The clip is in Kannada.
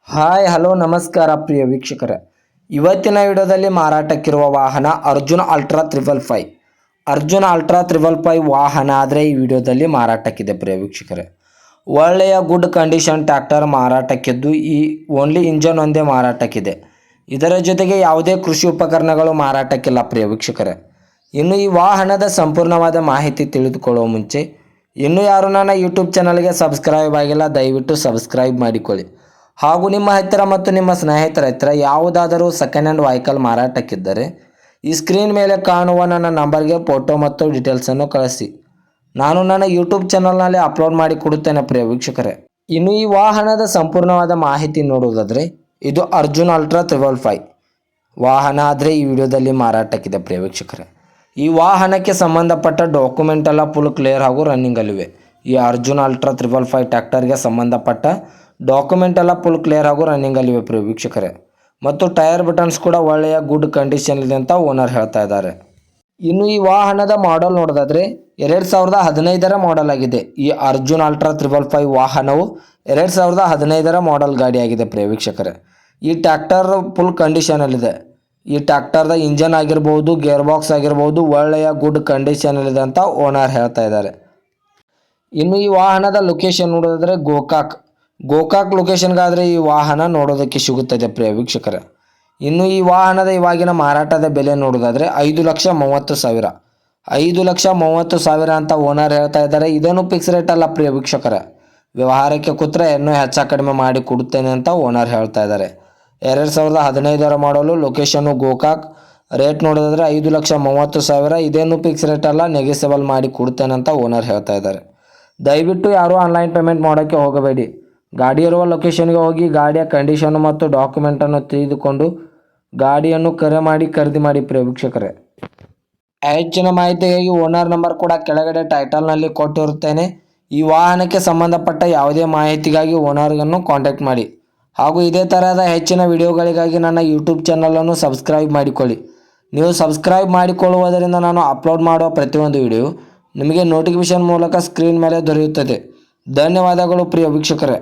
ಹಾಯ್ ಹಲೋ ನಮಸ್ಕಾರ ಪ್ರಿಯ ವೀಕ್ಷಕರೇ. ಇವತ್ತಿನ ವಿಡಿಯೋದಲ್ಲಿ ಮಾರಾಟಕ್ಕಿರುವ ವಾಹನ ಅರ್ಜುನ್ ಅಲ್ಟ್ರಾ 555. ಅರ್ಜುನ್ ಅಲ್ಟ್ರಾ 555 ವಾಹನ ಆದರೆ ಈ ವಿಡಿಯೋದಲ್ಲಿ ಮಾರಾಟಕ್ಕಿದೆ ಪ್ರಿಯ ವೀಕ್ಷಕರೇ. ಒಳ್ಳೆಯ ಗುಡ್ ಕಂಡೀಷನ್ ಟ್ರ್ಯಾಕ್ಟರ್ ಮಾರಾಟಕ್ಕಿದ್ದು ಈ ಓನ್ಲಿ ಇಂಜನ್ ಒಂದೇ ಮಾರಾಟಕ್ಕಿದೆ. ಇದರ ಜೊತೆಗೆ ಯಾವುದೇ ಕೃಷಿ ಉಪಕರಣಗಳು ಮಾರಾಟಕ್ಕಿಲ್ಲ ಪ್ರಿಯ ವೀಕ್ಷಕರೇ. ಇನ್ನು ಈ ವಾಹನದ ಸಂಪೂರ್ಣವಾದ ಮಾಹಿತಿ ತಿಳಿದುಕೊಳ್ಳುವ ಮುಂಚೆ ಇನ್ನೂ ಯಾರು ನನ್ನ ಯೂಟ್ಯೂಬ್ ಚಾನಲ್ಗೆ ಸಬ್ಸ್ಕ್ರೈಬ್ ಆಗಿಲ್ಲ, ದಯವಿಟ್ಟು ಸಬ್ಸ್ಕ್ರೈಬ್ ಮಾಡಿಕೊಳ್ಳಿ. ಹಾಗೂ ನಿಮ್ಮ ಹತ್ತಿರ ಮತ್ತು ನಿಮ್ಮ ಸ್ನೇಹಿತರ ಹತ್ತಿರ ಯಾವುದಾದರೂ ಸೆಕೆಂಡ್ ಹ್ಯಾಂಡ್ ವೆಹಿಕಲ್ ಮಾರಾಟಕ್ಕಿದ್ದರೆ ಈ ಸ್ಕ್ರೀನ್ ಮೇಲೆ ಕಾಣುವ ನನ್ನ ನಂಬರ್ಗೆ ಫೋಟೋ ಮತ್ತು ಡೀಟೇಲ್ಸನ್ನು ಕಳಿಸಿ. ನಾನು ನನ್ನ ಯೂಟ್ಯೂಬ್ ಚಾನಲ್ನಲ್ಲಿ ಅಪ್ಲೋಡ್ ಮಾಡಿ ಕೊಡುತ್ತೇನೆ ಪ್ರಿಯ ವೀಕ್ಷಕರೇ. ಇನ್ನು ಈ ವಾಹನದ ಸಂಪೂರ್ಣವಾದ ಮಾಹಿತಿ ನೋಡುವುದಾದರೆ ಇದು ಅರ್ಜುನ್ ಅಲ್ಟ್ರಾ 555 ವಾಹನ ಆದರೆ ಈ ವಿಡಿಯೋದಲ್ಲಿ ಮಾರಾಟಕ್ಕಿದೆ ಪ್ರಿಯ ವೀಕ್ಷಕರೇ. ಈ ವಾಹನಕ್ಕೆ ಸಂಬಂಧಪಟ್ಟ ಡಾಕ್ಯುಮೆಂಟ್ ಎಲ್ಲ ಫುಲ್ ಕ್ಲಿಯರ್ ಹಾಗೂ ರನ್ನಿಂಗಲ್ಲಿವೆ. ಈ ಅರ್ಜುನ್ ಅಲ್ಟ್ರಾ 555 ಟ್ರ್ಯಾಕ್ಟರ್ಗೆ ಸಂಬಂಧಪಟ್ಟ ಡಾಕ್ಯುಮೆಂಟ್ ಎಲ್ಲ ಫುಲ್ ಕ್ಲಿಯರ್ ಹಾಗೂ ರನ್ನಿಂಗಲ್ಲಿವೆ ಪ್ರಿಯ ವೀಕ್ಷಕರೇ. ಮತ್ತು ಟೈರ್ ಬಟನ್ಸ್ ಕೂಡ ಒಳ್ಳೆಯ ಗುಡ್ ಕಂಡೀಷನ್ ಇದೆ ಅಂತ ಓನರ್ ಹೇಳ್ತಾ ಇದ್ದಾರೆ. ಇನ್ನು ಈ ವಾಹನದ ಮಾಡೆಲ್ ನೋಡೋದಾದರೆ 2015ರ ಮಾಡೆಲ್ ಆಗಿದೆ. ಈ ಅರ್ಜುನ್ ಅಲ್ಟ್ರಾ 555 ವಾಹನವು 2015ರ ಮಾಡೆಲ್ ಗಾಡಿಯಾಗಿದೆ ಪ್ರಿಯ ವೀಕ್ಷಕರೇ. ಈ ಟ್ರ್ಯಾಕ್ಟರ್ ಫುಲ್ ಕಂಡೀಷನಲ್ಲಿದೆ. ಈ ಟ್ರ್ಯಾಕ್ಟರ್ದ ಇಂಜನ್ ಆಗಿರ್ಬೋದು, ಗೇರ್ ಬಾಕ್ಸ್ ಆಗಿರ್ಬೋದು ಒಳ್ಳೆಯ ಗುಡ್ ಕಂಡೀಷನಲ್ಲಿದೆ ಅಂತ ಓನರ್ ಹೇಳ್ತಾ ಇದ್ದಾರೆ. ಇನ್ನು ಈ ವಾಹನದ ಲೊಕೇಶನ್ ನೋಡೋದಾದರೆ ಗೋಕಾಕ್ ಲೊಕೇಶನ್ಗಾದರೆ ಈ ವಾಹನ ನೋಡೋದಕ್ಕೆ ಸಿಗುತ್ತದೆ ಪ್ರಿಯ ವೀಕ್ಷಕರೇ. ಇನ್ನು ಈ ವಾಹನದ ಇವಾಗಿನ ಮಾರಾಟದ ಬೆಲೆ ನೋಡೋದಾದರೆ 5,30,000 5,30,000 ಅಂತ ಓನರ್ ಹೇಳ್ತಾ ಇದ್ದಾರೆ. ಇದೇನು ಫಿಕ್ಸ್ ರೇಟ್ ಅಲ್ಲ ಪ್ರಿಯ ವೀಕ್ಷಕರೇ. ವ್ಯವಹಾರಕ್ಕೆ ಕೂತ್ರೆ ಇನ್ನೂ ಹೆಚ್ಚು ಕಡಿಮೆ ಮಾಡಿ ಕೊಡುತ್ತೇನೆ ಅಂತ ಓನರ್ ಹೇಳ್ತಾ ಇದ್ದಾರೆ. 2015ರ ಮಾಡಲು, ಲೊಕೇಶನ್ನು ಗೋಕಾಕ್. ರೇಟ್ ನೋಡೋದಾದರೆ 5,30,000. ಇದೇನು ಫಿಕ್ಸ್ ರೇಟ್ ಅಲ್ಲ, ನೆಗೆಸಬಲ್ ಮಾಡಿ ಕೊಡುತ್ತೇನೆ ಅಂತ ಓನರ್ ಹೇಳ್ತಾ ಇದ್ದಾರೆ. ದಯವಿಟ್ಟು ಯಾರೂ ಆನ್ಲೈನ್ ಪೇಮೆಂಟ್ ಮಾಡೋಕ್ಕೆ ಹೋಗಬೇಡಿ. ಗಾಡಿ ಇರುವ ಲೊಕೇಶನ್ಗೆ ಹೋಗಿ ಗಾಡಿಯ ಕಂಡೀಷನ್ ಮತ್ತು ಡಾಕ್ಯುಮೆಂಟನ್ನು ತಿಳಿದುಕೊಂಡು ಗಾಡಿಯನ್ನು ಕರೆ ಮಾಡಿ ಖರೀದಿ ಮಾಡಿ ಪ್ರಿಯ ವೀಕ್ಷಕರೇ. ಹೆಚ್ಚಿನ ಮಾಹಿತಿಗಾಗಿ ಓನರ್ ನಂಬರ್ ಕೂಡ ಕೆಳಗಡೆ ಟೈಟಲ್ನಲ್ಲಿ ಕೊಟ್ಟಿರುತ್ತೇನೆ. ಈ ವಾಹನಕ್ಕೆ ಸಂಬಂಧಪಟ್ಟ ಯಾವುದೇ ಮಾಹಿತಿಗಾಗಿ ಓನರ್ಗನ್ನು ಕಾಂಟ್ಯಾಕ್ಟ್ ಮಾಡಿ. ಹಾಗೂ ಇದೇ ಥರದ ಹೆಚ್ಚಿನ ವಿಡಿಯೋಗಳಿಗಾಗಿ ನನ್ನ ಯೂಟ್ಯೂಬ್ ಚಾನಲನ್ನು ಸಬ್ಸ್ಕ್ರೈಬ್ ಮಾಡಿಕೊಳ್ಳಿ. ನೀವು ಸಬ್ಸ್ಕ್ರೈಬ್ ಮಾಡಿಕೊಳ್ಳುವುದರಿಂದ ನಾನು ಅಪ್ಲೋಡ್ ಮಾಡುವ ಪ್ರತಿಯೊಂದು ವಿಡಿಯೋ ನಿಮಗೆ ನೋಟಿಫಿಕೇಶನ್ ಮೂಲಕ ಸ್ಕ್ರೀನ್ ಮೇಲೆ ದೊರೆಯುತ್ತದೆ. ಧನ್ಯವಾದಗಳು ಪ್ರಿಯ ವೀಕ್ಷಕರೇ.